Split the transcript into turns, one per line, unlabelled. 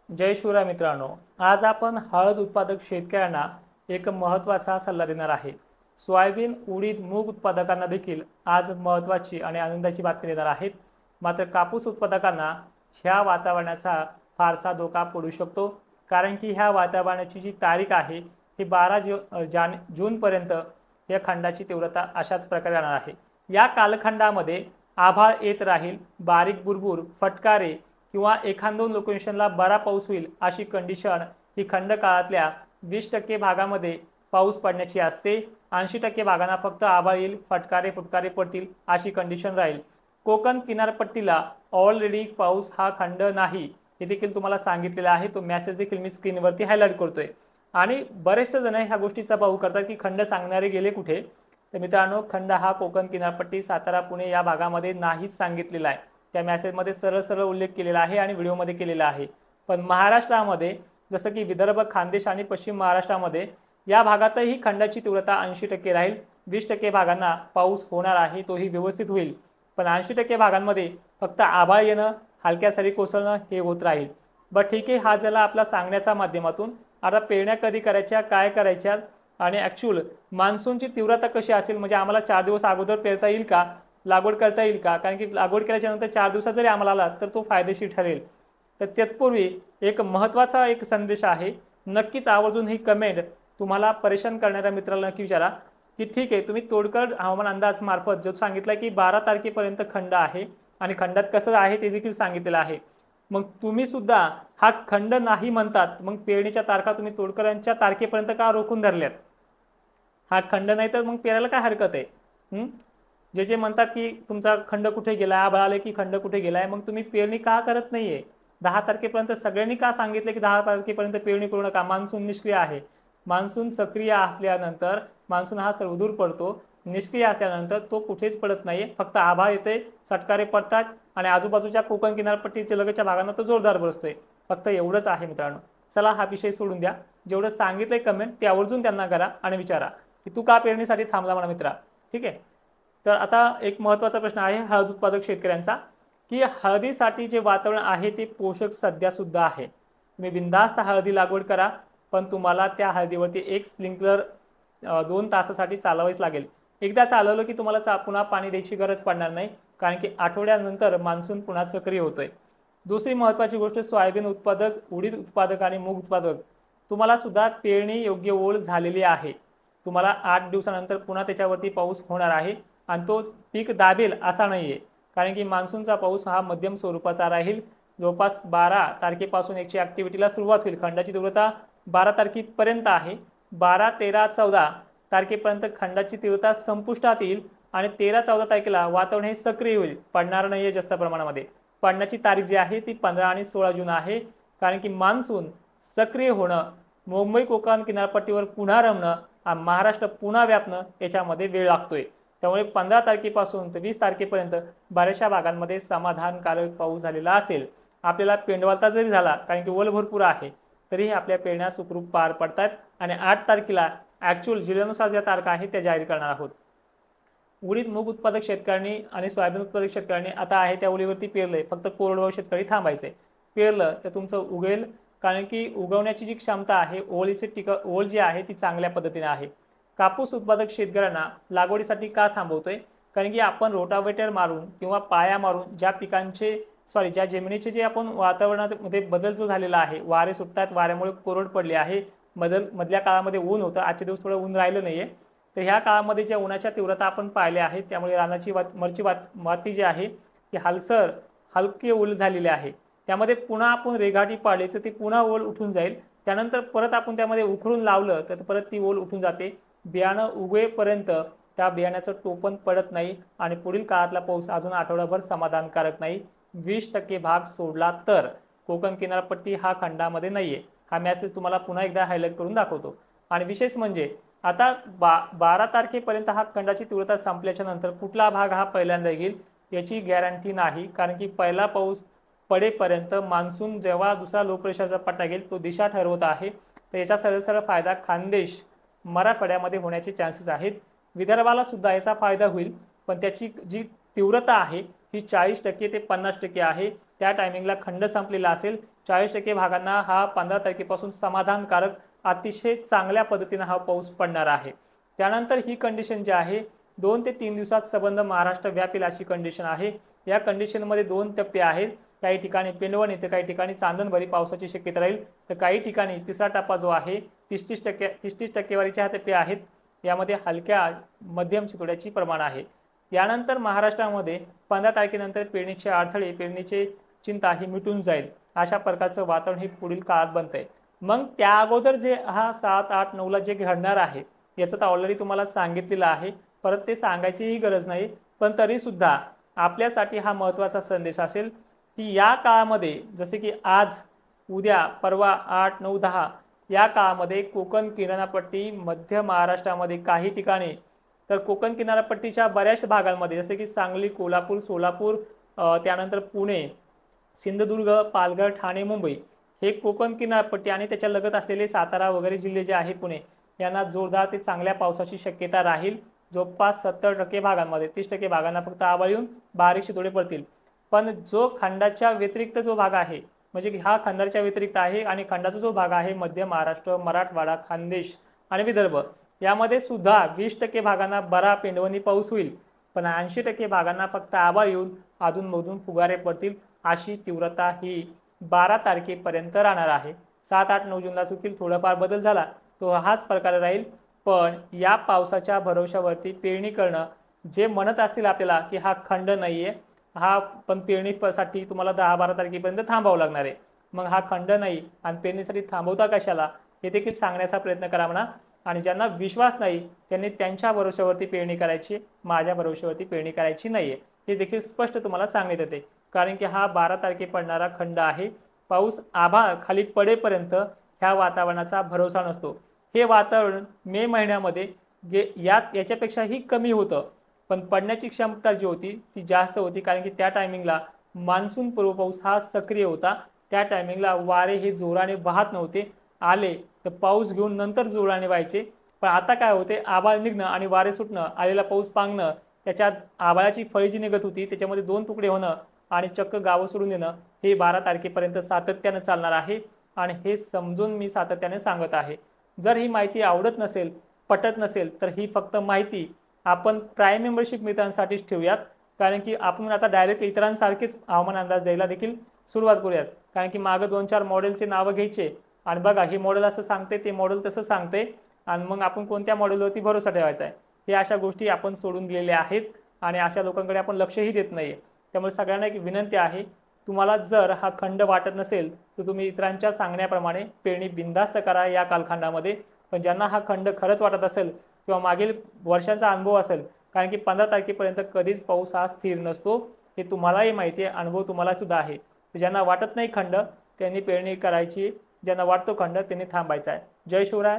जय शिवराय मित्रांनो, आज आपण हळद उत्पादक शेतकऱ्यांना एक महत्त्वाचा सल्ला देणार आहे. सोयाबीन, उडीद, मूग उत्पादकांना देखील आज महत्त्वाची आणि आनंदाची बातमी देणार आहेत. मात्र कापूस उत्पादकांना ह्या वातावरणाचा फारसा धोका पडू शकतो, कारण की ह्या वातावरणाची जी तारीख आहे ही 12 जूनपर्यंत या खंडाची तीव्रता अशाच प्रकारे राहणार आहे. या कालखंडामध्ये आभाळ येत राहील, बारीक बुरबुर, फटकारे किंवा एखाद-दोन लोकेशनला बरा पाऊस होईल अशी कंडिशन ही खंडकाळातल्या 20% भागामध्ये पाऊस पडण्याची असते. 80% भागांना फक्त आभाळ येईल, फटकारे पडतील अशी कंडिशन राहील. कोकण किनारपट्टीला ऑलरेडी पाऊस हा खंड नाही हे देखील तुम्हाला सांगितलेलं आहे. तो मेसेज देखील मी स्क्रीनवरती हायलाइट करतोय. आणि बरेचसे जण ह्या गोष्टीचा भाऊ करतात की खंड सांगणारे गेले कुठे. तर मित्रांनो, खंड हा कोकण किनारपट्टी, सातारा, पुणे या भागामध्ये नाहीच सांगितलेला आहे. त्या मेसेजमध्ये सरळ सरळ उल्लेख केलेला आहे आणि व्हिडिओमध्ये केलेला आहे. पण महाराष्ट्रामध्ये जसं की विदर्भ, खानदेश आणि पश्चिम महाराष्ट्रामध्ये या भागातही खंडाची तीव्रता 80% राहील. 20% भागांना पाऊस होणार आहे, तोही व्यवस्थित होईल. पण 80% भागांमध्ये फक्त आभाळ येणं, हलक्या सरी कोसळणं हे होत राहील. बट ठीक आहे, हा झाला आपला सांगण्याचा माध्यमातून. आता पेरण्या कधी करायच्या, काय करायच्या आणि ॲक्च्युअल मान्सूनची तीव्रता कशी असेल, म्हणजे आम्हाला 4 दिवस अगोदर पेरता येईल का, लागवड करता येईल का, कारण की लागवड केल्याच्या नंतर 4 दिवसात जरी आम्हाला आला तर तो फायदेशीर ठरेल. तर तत्पूर्वी एक महत्त्वाचा एक संदेश आहे. नक्कीच आवर्जून ही कमेंट तुम्हाला परेशान करणाऱ्या मित्राला नक्की विचारा की ठीक आहे, तुम्ही तोडकर्ड हवामान अंदाज मार्फत जो सांगितलं की 12 तारखेपर्यंत खंड आहे आणि खंडात कसं आहे ते देखील सांगितलेलं आहे. मग तुम्ही सुद्धा हा खंड नाही म्हणतात, मग पेरणीच्या तारखा तुम्ही तोडकरांच्या तारखेपर्यंत का रोखून धरल्यात? हा खंड नाही तर मग पेरायला काय हरकत आहे? जे जे म्हणतात की तुमचा खंड कुठे गेलाय, आभाळ आले की खंड कुठे गेलाय, मग तुम्ही पेरणी का करत नाहीये? 10 तारखेपर्यंत सगळ्यांनी का सांगितले की 10 तारखेपर्यंत पेरणी करू नका? मान्सून निष्क्रिय आहे. मान्सून सक्रिय असल्यानंतर मान्सून हा सर्वदूर पडतो. निष्क्रिय असल्यानंतर तो कुठेच पडत नाहीये. फक्त आभाळ येते, चटकारे पडतात आणि आजूबाजूच्या कोकण किनारपट्टीच्या लगतच्या भागांना तो जोरदार बसतोय. फक्त एवढंच आहे मित्रांनो. चला हा विषय सोडून द्या. जेवढं सांगितलंय कमेंट ते आवर्जून त्यांना करा आणि विचारा की तू का पेरणीसाठी थांबला म्हणा मित्रा. ठीक आहे. तर आता एक महत्त्वाचा प्रश्न आहे हळद उत्पादक शेतकऱ्यांचा की हळदीसाठी जे वातावरण आहे ते पोषक सध्या सुद्धा आहे. तुम्ही बिनधास्त हळदी लागवड करा, पण तुम्हाला त्या हळदीवरती एक स्प्रिंकलर 2 तासासाठी चालवायच लागेल. एकदा चालवलं की तुम्हाला पुन्हा पाणी द्यायची गरज पडणार नाही, कारण की आठवड्यानंतर मान्सून पुन्हा सक्रिय होतोय. दुसरी महत्त्वाची गोष्ट, सोयाबीन उत्पादक, उडीद उत्पादक आणि मूग उत्पादक तुम्हाला सुद्धा पेरणी योग्य ओळ झालेली आहे. तुम्हाला 8 दिवसानंतर पुन्हा त्याच्यावरती पाऊस होणार आहे आणि तो पीक दाबेल असा नाही आहे, कारण की मान्सूनचा पाऊस हा मध्यम स्वरूपाचा राहील. जवळपास 12 तारखेपासून याची ॲक्टिव्हिटीला सुरुवात होईल. खंडाची तीव्रता 12 तारखेपर्यंत आहे. 12, 13, 14 तारखेपर्यंत खंडाची तीव्रता संपुष्टात येईल आणि 13-14 तारखेला वातावरण हे सक्रिय होईल. पडणार नाही आहे जास्त प्रमाणामध्ये. पडण्याची तारीख जी आहे ती 15 आणि 16 जून आहे, कारण की मान्सून सक्रिय होणं, मुंबई कोकण किनारपट्टीवर पुन्हा रमणं आणि महाराष्ट्र पुन्हा व्यापणं याच्यामध्ये वेळ लागतोय. त्यामुळे 15 तारखेपासून ते 20 तारखेपर्यंत बऱ्याचशा भागांमध्ये समाधानकारक पाऊस झालेला असेल. आपल्याला पेंडवालता जरी झाला, कारण की ओल भरपूर आहे, तरीही आपल्या पेरण्या सुखरूप पार पडतात आणि 8 तारखेला ॲक्च्युअल जिल्ह्यानुसार ज्या तारखा आहेत त्या जाहीर करणार आहोत. उडीद मूग उत्पादक शेतकऱ्यांनी आणि सोयाबीन उत्पादक शेतकऱ्यांनी आता आहे त्या ओळीवरती पेरलंय. फक्त कोरडवाहू शेतकरी थांबायचे. पेरलं तर तुमचं उगेल, कारण की उगवण्याची जी क्षमता आहे, ओळ जी आहे ती चांगल्या पद्धतीने आहे. कापूस उत्पादक शेतकऱ्यांना लागवडीसाठी का थांबवतोय? कारण की आपण रोटावेटर मारून किंवा पाया मारून ज्या जमिनीचे जे आपण वातावरणामध्ये बदल जो झालेला आहे, वारे सुटतात, वाऱ्यामुळे कोरड पडली आहे. मधल्या काळामध्ये ऊन होतं, आजच्या दिवस थोडं ऊन राहिलं नाहीये. तर ह्या काळामध्ये ज्या उन्हाच्या तीव्रता आपण पाहिल्या आहेत, त्यामुळे रानाची माती जी आहे ती हलकी ओल झालेली आहे. त्यामध्ये पुन्हा आपण रेघाटी पाडली तर ती पुन्हा ओल उठून जाईल. त्यानंतर परत आपण त्यामध्ये उखरून लावलं तर परत ती ओल उठून जाते. बियाणं उगवेपर्यंत त्या बियाण्याचं टोपण पडत नाही आणि पुढील काळातला पाऊस अजून आठवडाभर समाधानकारक नाही. 20% भाग सोडला तर. कोकण किनारपट्टी हा खंडामध्ये नाहीये. हा मेसेज तुम्हाला पुन्हा एकदा हायलाइट करून दाखवतो. आणि विशेष म्हणजे आता 12 तारखेपर्यंत हा खंडाची तीव्रता संपल्याच्या नंतर कुठला भाग हा पहिल्यांदा येईल याची गॅरंटी नाही, कारण की पहिला पाऊस पडेपर्यंत मान्सून जेव्हा दुसरा लो प्रेशरचा पट्टा घेईल तो दिशा ठरवत आहे. तर याचा सरळ फायदा खानदेश, मराठवाड्यामध्ये होण्याचे चान्सेस आहेत. विदर्भाला सुद्धा याचा फायदा होईल, पण त्याची जी तीव्रता आहे ही 40% ते 50% आहे. त्या टायमिंगला खंड संपलेला असेल. 40% भागांना हा 15 तारखेपासून समाधानकारक अतिशय चांगल्या पद्धतीने हा पाऊस पडणार आहे। त्यानंतर ही कंडिशन जी आहे 2 ते 3 दिवसात संबंध महाराष्ट्र व्यापेल अशी कंडिशन आहे। या कंडिशनमध्ये 2 टप्पे आहेत। काही ठिकाणी पेंडवण येथे काही ठिकाणी चांदणभरी पावसाची शक्यता राहील, तर काही ठिकाणी तिसरा टप्पा जो आहे 30% टक्केवारीचे हा टप्पे आहेत। यामध्ये हलक्या मध्यम शितोड्याची प्रमाण आहे। यानंतर महाराष्ट्रामध्ये 15 तारखेनंतर पेरणीचे अडथळे, पेरणीचे चिंता ही मिटून जाईल अशा प्रकारचं वातावरण हे पुढील काळात बनतंय। मग त्या अगोदर जे हा 7, 8, 9ला जे घडणार आहे याचं तर ऑलरेडी तुम्हाला सांगितलेलं आहे, परत ते सांगायचीही गरज नाही। पण तरी सुद्धा आपल्यासाठी हा महत्त्वाचा संदेश असेल की या काळामध्ये जसे की आज, उद्या, परवा 8, 9, 10 या काळामध्ये कोकण किनारपट्टी, मध्य महाराष्ट्रामध्ये काही ठिकाणी, तर कोकण किनारपट्टीच्या बऱ्याच भागांमध्ये जसे की सांगली, कोल्हापूर, सोलापूर, त्यानंतर पुणे, सिंधुदुर्ग, पालघर, ठाणे, मुंबई हे कोकण किनारपट्टी आणि त्याच्या लगत असलेले सातारा वगैरे जिल्हे जे आहेत पुणे, यांना जोरदार ते चांगल्या पावसाची शक्यता राहील। जवळपास 70% भागांमध्ये, 30% भागांना फक्त आभाळ येऊन बारीक शितोडे पडतील। पण जो खंडाच्या व्यतिरिक्त जो भाग आहे, म्हणजे हा खंडाच्या व्यतिरिक्त आहे आणि खंडाचा जो भाग आहे मध्य महाराष्ट्र, मराठवाडा, खानदेश आणि विदर्भ, यामध्ये सुद्धा 20% भागांना बरा पेंडवणी पाऊस होईल। पण 80% भागांना फक्त आभाळ येऊन अधूनमधून फुगारे पडतील। अशी तीव्रता ही 12 तारखेपर्यंत राहणार आहे। 7, 8, 9 जूनला चुकील थोडाफार बदल झाला तो हाच प्रकार राहील। पण या पावसाच्या भरोशावरती पेरणी करणं, जे म्हणत असतील आपल्याला की हा खंड नाहीये, हा पण पेरणीसाठी तुम्हाला 10-12 तारखेपर्यंत थांबावं लागणार आहे, मग हा खंड नाही आणि पेरणीसाठी थांबवता कशाला हे देखील सांगण्याचा प्रयत्न करा म्हणा। आणि ज्यांना विश्वास नाही त्यांनी त्यांच्या भरोशावरती पेरणी करायची, माझ्या भरोशावरती पेरणी करायची नाहीये, हे देखील स्पष्ट तुम्हाला सांगण्यात येते। कारण की हा 12 तारखे पडणारा खंड आहे। पाऊस आभाळ खाली पडेपर्यंत ह्या वातावरणाचा भरोसा नसतो। हे वातावरण मे महिन्यामध्ये याच्यापेक्षाही कमी होतं, पण पडण्याची क्षमता जी होती ती जास्त होती, कारण की त्या टायमिंगला मान्सून पूर्व पाऊस हा सक्रिय होता। त्या टायमिंगला वारे हे जोराने वाहत नव्हते, आले तर पाऊस घेऊन नंतर जोराने व्हायचे। पण आता काय होते, आभाळ निघणं आणि वारे सुटणं, आलेला पाऊस पांगणं, त्याच्यात आभाळाची फळी जी निघत होती त्याच्यामध्ये 2 तुकडे होणं आणि चक्क गावं सोडून येणं, हे 12 तारखेपर्यंत सातत्याने चालणार आहे। आणि हे समजून मी सातत्याने सांगत आहे। जर ही माहिती आवडत नसेल, पटत नसेल, तर ही फक्त माहिती आपण प्राईम मेंबरशिप मित्रांसाठीच ठेवूयात। कारण की आपण आता डायरेक्ट इतरांसारखेच हवामान अंदाज द्यायला देखील सुरुवात करूयात। कारण की मागं 2-4 मॉडेलचे नावं घ्यायचे आणि बघा हे मॉडेल असं सांगते, ते मॉडेल तसं सांगते, आणि मग आपण कोणत्या मॉडेलवरती भरोसा ठेवायचा आहे, हे अशा गोष्टी आपण सोडून दिलेल्या आहेत आणि अशा लोकांकडे आपण लक्षही देत नाहीये। त्यामुळे सगळ्यांना एक विनंती आहे, तुम्हाला जर हा खंड वाटत नसेल तर तुम्ही इतरांच्या सांगण्याप्रमाणे पेरणी बिनधास्त करा या कालखंडामध्ये। पण ज्यांना हा खंड खरंच वाटत असेल किंवा मागील वर्षांचा अनुभव असेल, कारण की 15 तारखेपर्यंत कधीच पाऊस हा स्थिर नसतो, हे तुम्हालाही माहिती आहे, अनुभव तुम्हाला सुद्धा आहे। तर ज्यांना वाटत नाही खंड त्यांनी पेरणी करायची, ज्यांना वाटतो खंड त्यांनी थांबायचं आहे। जय शिवराय।